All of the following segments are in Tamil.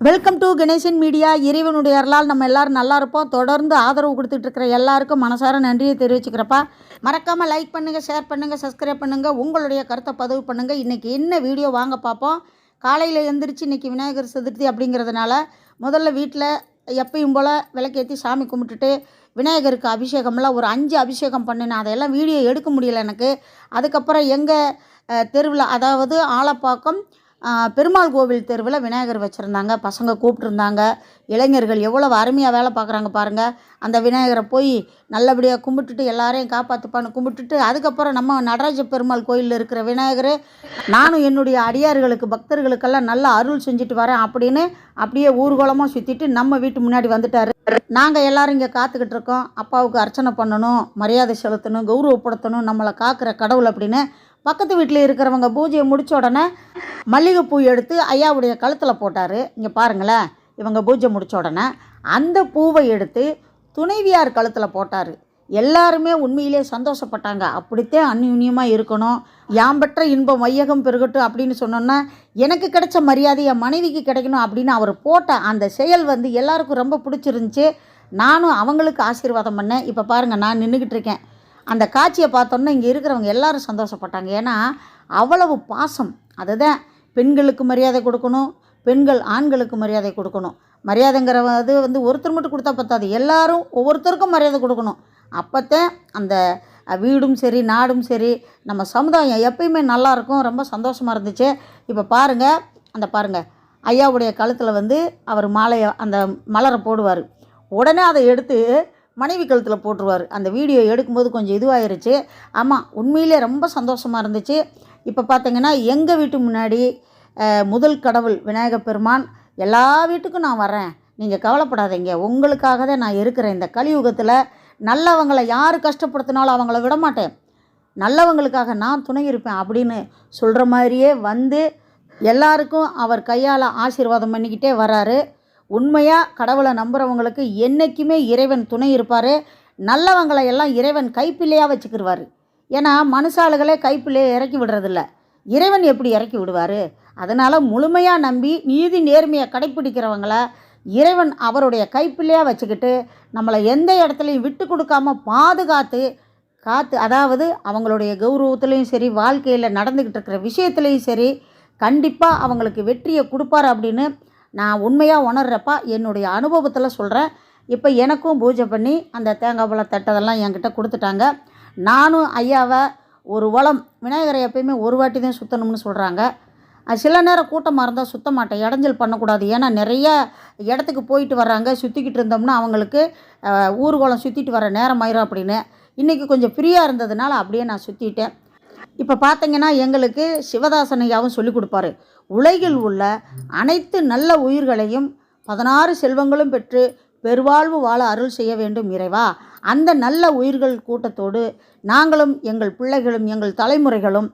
Welcome to Ganesan media. இறைவனுடைய அருளால் நம்ம எல்லோரும் நல்லா இருப்போம். தொடர்ந்து ஆதரவு கொடுத்துட்ருக்கிற எல்லாருக்கும் மனசார நன்றியை தெரிவிச்சுக்கிறப்பா. மறக்காமல் லைக் பண்ணுங்கள், ஷேர் பண்ணுங்கள், சப்ஸ்கிரைப் பண்ணுங்கள், உங்களுடைய கருத்தை பதிவு பண்ணுங்கள். இன்றைக்கி என்ன வீடியோ வாங்க பார்ப்போம். காலையில் எழுந்திரிச்சு இன்றைக்கி விநாயகர் சதுர்த்தி அப்படிங்கிறதுனால முதல்ல வீட்டில் எப்பயும் போல் விளக்கேற்றி சாமி கும்பிட்டுட்டு விநாயகருக்கு அபிஷேகம்லாம் ஒரு 5 அபிஷேகம் பண்ணினேன். அதையெல்லாம் வீடியோ எடுக்க முடியல எனக்கு. அதுக்கப்புறம் எங்கள் தெருவில், அதாவது ஆலப்பாக்கம் பெருமாள் கோவில் தெருவில் விநாயகர் வச்சுருந்தாங்க. பசங்க கூப்பிட்ருந்தாங்க. இளைஞர்கள் எவ்வளோ அருமையாக வேலை பார்க்குறாங்க பாருங்கள். அந்த விநாயகரை போய் நல்லபடியாக கும்பிட்டுட்டு எல்லாரையும் காப்பாற்றுப்பான்னு கும்பிட்டுட்டு, அதுக்கப்புறம் நம்ம நடராஜ பெருமாள் கோயிலில் இருக்கிற விநாயகர், நானும் என்னுடைய அடியார்களுக்கு பக்தர்களுக்கெல்லாம் நல்லா அருள் செஞ்சுட்டு வரேன் அப்படின்னு அப்படியே ஊர்வலமாக சுற்றிட்டு நம்ம வீட்டு முன்னாடி வந்துட்டார். நாங்கள் எல்லோரும் இங்கே காத்துக்கிட்டு இருக்கோம். அப்பாவுக்கு அர்ச்சனை பண்ணணும், மரியாதை செலுத்தணும், கௌரவப்படுத்தணும், நம்மளை காக்கிற கடவுள் அப்படின்னு. பக்கத்து வீட்டில் இருக்கிறவங்க பூஜையை முடித்த உடனே மல்லிகைப்பூ எடுத்து ஐயாவுடைய கழுத்தில் போட்டார். இங்கே பாருங்களேன், இவங்க பூஜை முடித்த உடனே அந்த பூவை எடுத்து துணைவியார் கழுத்தில் போட்டார். எல்லாருமே உண்மையிலே சந்தோஷப்பட்டாங்க. அப்படித்தான் அந்யுன்யமாக இருக்கணும், யாம்பற்ற இன்பம் வையகம் பெருகட்டும் அப்படின்னு சொன்னோன்னா எனக்கு கிடைச்ச மரியாதை என் மனைவிக்கு கிடைக்கணும் அப்படின்னு அவர் போட்ட அந்த செயல் எல்லாருக்கும் ரொம்ப பிடிச்சிருந்துச்சி. நானும் அவங்களுக்கு ஆசீர்வாதம் பண்ணேன். இப்போ பாருங்கள், நான் நின்றுக்கிட்டு இருக்கேன். அந்த காட்சியை பார்த்தோன்னா இங்கே இருக்கிறவங்க எல்லாரும் சந்தோஷப்பட்டாங்க. ஏன்னா அவ்வளவு பாசம். அதுதான், பெண்களுக்கு மரியாதை கொடுக்கணும், பெண்கள் ஆண்களுக்கு மரியாதை கொடுக்கணும். மரியாதைங்கிற ஒருத்தர் மட்டும் கொடுத்தா பத்தாது, எல்லாரும் ஒவ்வொருத்தருக்கும் மரியாதை கொடுக்கணும். அப்போத்தான் அந்த வீடும் சரி, நாடும் சரி, நம்ம சமுதாயம் எப்பயுமே நல்லாயிருக்கும். ரொம்ப சந்தோஷமாக இருந்துச்சு. இப்போ பாருங்கள், ஐயாவுடைய கழுத்தில் அவர் மாலையை, அந்த மலரை போடுவார். உடனே அதை எடுத்து மனைவி கழுத்தில் போட்டுருவார். அந்த வீடியோ எடுக்கும்போது கொஞ்சம் இதுவாகிருச்சு. ஆமாம், உண்மையிலே ரொம்ப சந்தோஷமாக இருந்துச்சு. இப்போ பார்த்தீங்கன்னா எங்கள் வீட்டு முன்னாடி முதல் கடவுள் விநாயகர் பெருமான், எல்லா வீட்டுக்கும் நான் வரேன், நீங்கள் கவலைப்படாதீங்க, உங்களுக்காக தான் நான் இருக்கிறேன். இந்த கலியுகத்தில் நல்லவங்களை யார் கஷ்டப்படுத்தினாலும் அவங்கள விட மாட்டேன், நல்லவங்களுக்காக நான் துணை இருப்பேன் அப்படின்னு சொல்கிற மாதிரியே எல்லாருக்கும் அவர் கையால் ஆசீர்வாதம் பண்ணிக்கிட்டே வராரு. உண்மையாக கடவுளை நம்புகிறவங்களுக்கு என்றைக்குமே இறைவன் துணை இருப்பார். நல்லவங்களை எல்லாம் இறைவன் கைப்பிள்ளையாக வச்சுக்கிடுவார். ஏன்னா மனுஷாளுகளே கைப்பிள்ளையை இறக்கி விடுறதில்ல, இறைவன் எப்படி இறக்கி விடுவார்? அதனால் முழுமையாக நம்பி நீதி நேர்மையை கடைப்பிடிக்கிறவங்கள இறைவன் அவருடைய கைப்பிள்ளையாக வச்சுக்கிட்டு நம்மளை எந்த இடத்துலையும் விட்டு கொடுக்காம பாதுகாத்து அதாவது அவங்களுடைய கௌரவத்துலேயும் சரி, வாழ்க்கையில் நடந்துக்கிட்டு இருக்கிற விஷயத்துலேயும் சரி, கண்டிப்பாக அவங்களுக்கு வெற்றியை கொடுப்பார் அப்படின்னு நான் உண்மையாக உணர்றப்பா. என்னுடைய அனுபவத்தில் சொல்கிறேன். இப்போ எனக்கும் பூஜை பண்ணி அந்த தேங்காய் பழம் தட்டதெல்லாம் என்கிட்ட கொடுத்துட்டாங்க. நானும் ஐயாவை ஒரு வளம், விநாயகரை எப்பயுமே ஒரு வாட்டி தான் சுற்றணும்னு சொல்கிறாங்க. சில நேரம் கூட்டமாக இருந்தால் சுற்ற மாட்டேன், இடைஞ்சல் பண்ணக்கூடாது. ஏன்னா நிறைய இடத்துக்கு போயிட்டு வர்றாங்க, சுற்றிக்கிட்டு இருந்தோம்னா அவங்களுக்கு ஊர்வலம் சுற்றிட்டு வர நேரம் ஆயிரும் அப்படின்னு. இன்றைக்கி கொஞ்சம் ஃப்ரீயாக இருந்ததுனால அப்படியே நான் சுற்றிட்டேன். இப்போ பார்த்தீங்கன்னா எங்களுக்கு சிவதாசன் ஐயாவும் சொல்லிக் கொடுப்பாரு. உலகில் உள்ள அனைத்து நல்ல உயிர்களையும் 16 செல்வங்களும் பெற்று பெருவாழ்வு வாழ அருள் செய்ய வேண்டும் இறைவா. அந்த நல்ல உயிர்கள் கூட்டத்தோடு நாங்களும், எங்கள் பிள்ளைகளும், எங்கள் தலைமுறைகளும்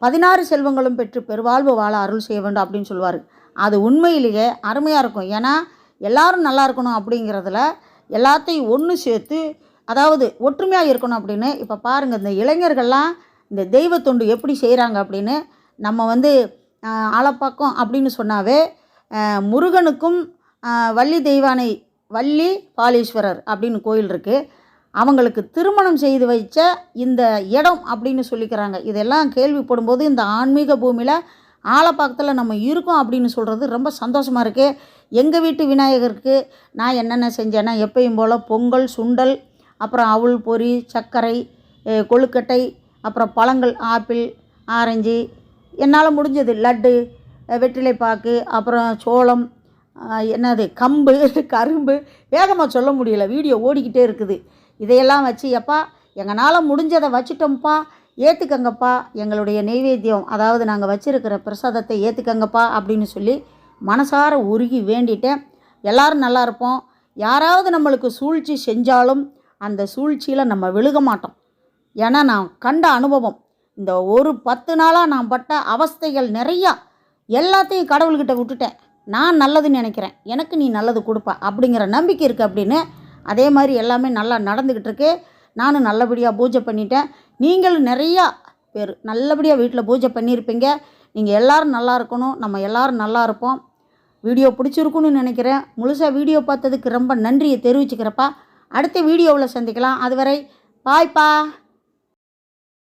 16 செல்வங்களும் பெற்று பெருவாழ்வு வாழ அருள் செய்ய வேண்டும் அப்படின்னு சொல்லுவார். அது உண்மையிலேயே அருமையாக இருக்கும். ஏன்னா எல்லோரும் நல்லா இருக்கணும் அப்படிங்கிறதுல எல்லாத்தையும் ஒன்று சேர்த்து, அதாவது ஒற்றுமையாக இருக்கணும் அப்படின்னு. இப்போ பாருங்கள், இந்த இளைஞர்கள்லாம் இந்த தெய்வ தொண்டு எப்படி செய்கிறாங்க அப்படின்னு. நம்ம ஆலப்பாக்கம் அப்படின்னு சொன்னாவே முருகனுக்கும் வள்ளி தெய்வானை, வள்ளி பாலீஸ்வரர் அப்படின்னு கோயில் இருக்குது. அவங்களுக்கு திருமணம் செய்து வைச்ச இந்த இடம் அப்படின்னு சொல்லிக்கிறாங்க. இதெல்லாம் கேள்விப்படும்போது இந்த ஆன்மீக பூமியில் ஆலப்பாக்கத்தில் நம்ம இருக்கோம் அப்படின்னு சொல்கிறது ரொம்ப சந்தோஷமாக இருக்குது. எங்கள் வீட்டு விநாயகருக்கு நான் என்னென்ன செஞ்சேன்னா, எப்பயும் போல் பொங்கல், சுண்டல், அப்புறம் அவுள் பொரி, சர்க்கரை, கொழுக்கட்டை, அப்புறம் பழங்கள், ஆப்பிள், ஆரஞ்சு, என்னால் முடிஞ்சது லட்டு, வெற்றிலைப்பாக்கு, அப்புறம் சோளம், கம்பு, கரும்பு, வேகமாக சொல்ல முடியல, வீடியோ ஓடிக்கிட்டே இருக்குது. இதையெல்லாம் வச்சு, எப்பா எங்களால் முடிஞ்சதை வச்சுட்டோம்ப்பா, ஏற்றுக்கங்கப்பா, எங்களுடைய நெய்வேத்தியம், அதாவது நாங்கள் வச்சுருக்கிற பிரசாதத்தை ஏற்றுக்கங்கப்பா அப்படின்னு சொல்லி மனசார உருகி வேண்டிட்டேன். எல்லோரும் நல்லா இருப்போம். யாராவது நம்மளுக்கு சூழ்ச்சி செஞ்சாலும் அந்த சூழ்ச்சியில் நம்ம விழுக மாட்டோம். ஏன்னா நான் கண்ட அனுபவம், இந்த ஒரு 10 நாளாக நான் பட்ட அவஸ்தைகள் நிறையா, எல்லாத்தையும் கடவுள்கிட்ட விட்டுட்டேன். நான் நல்லதுன்னு நினைக்கிறேன், எனக்கு நீ நல்லது கொடுப்பா அப்படிங்கிற நம்பிக்கை இருக்குது அப்படின்னு. அதே மாதிரி எல்லாமே நல்லா நடந்துக்கிட்டு இருக்கு. நானும் நல்லபடியாக பூஜை பண்ணிட்டேன். நீங்களும் நிறையா பேர் நல்லபடியாக வீட்டில் பூஜை பண்ணியிருப்பீங்க. நீங்கள் எல்லோரும் நல்லா இருக்கணும், நம்ம எல்லோரும் நல்லா இருப்போம். வீடியோ பிடிச்சிருக்குன்னு நினைக்கிறேன். முழுசாக வீடியோ பார்த்ததுக்கு ரொம்ப நன்றியை தெரிவிச்சுக்கிறப்பா. அடுத்த வீடியோவில் சந்திக்கலாம். அதுவரை பாய்ப்பா.